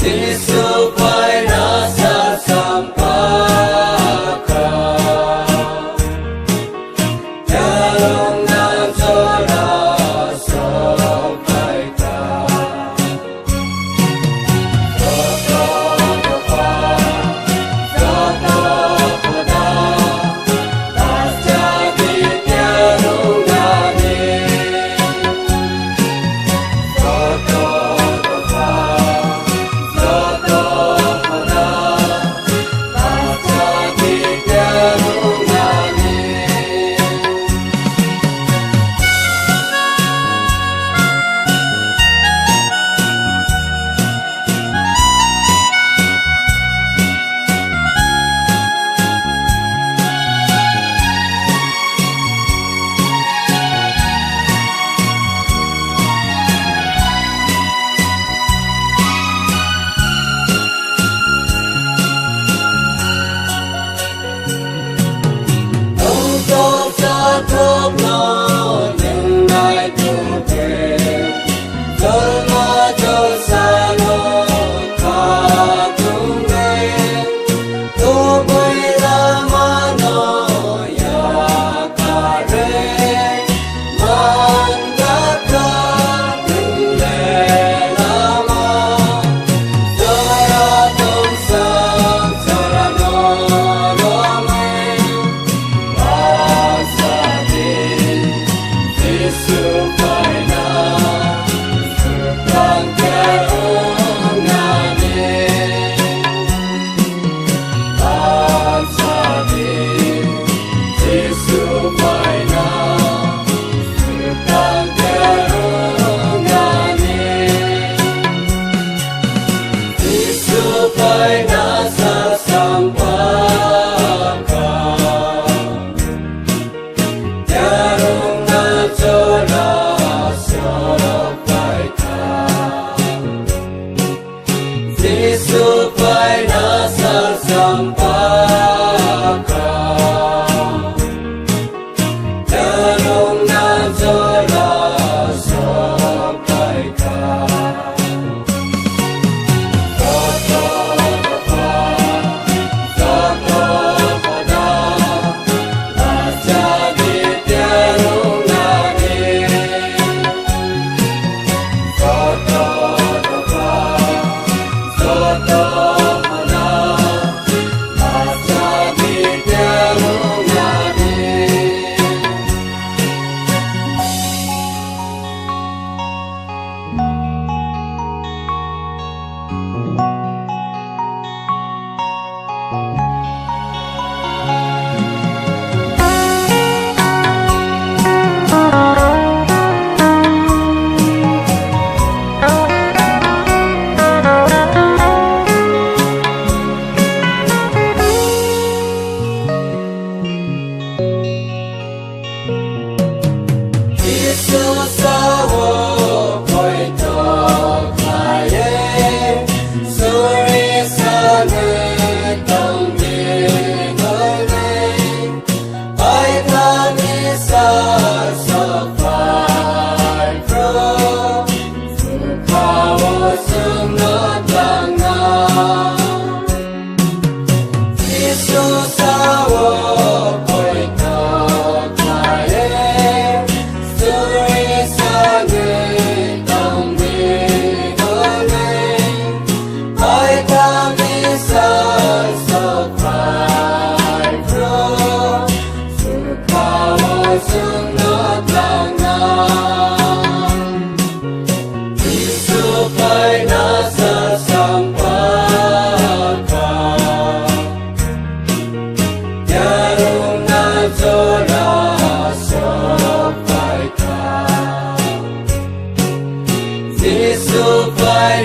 supaya nasa sampaka jalong ng sora sampai ka Soto pa Soto pada tas jadi tiarong gani Soto pa Thơm ngon những ngày thu về cơn mơ cho xa lô cả tung lên tu bơi ra mà nó ya cả rê man gác ca đừng lệ la ma cho ra tung sang cho ra nó lo men supaya sekarang kerungannya Ansadi supaya sekarang kerungannya supaya nasa sampaka jarong ng sora sampai ka supaya nasa sampaka jalong ng sora sampai ka Soto pada tas jadi tiarong gani Soto pa Soto pada tas jadi tiarong gani Isusawo koito kaye suri sane tongdingone ai kami sa sopai pro sukawo sunod langa Isusawo koito kaye supaya nasa sampaka jarong ng sora sampai ka supaya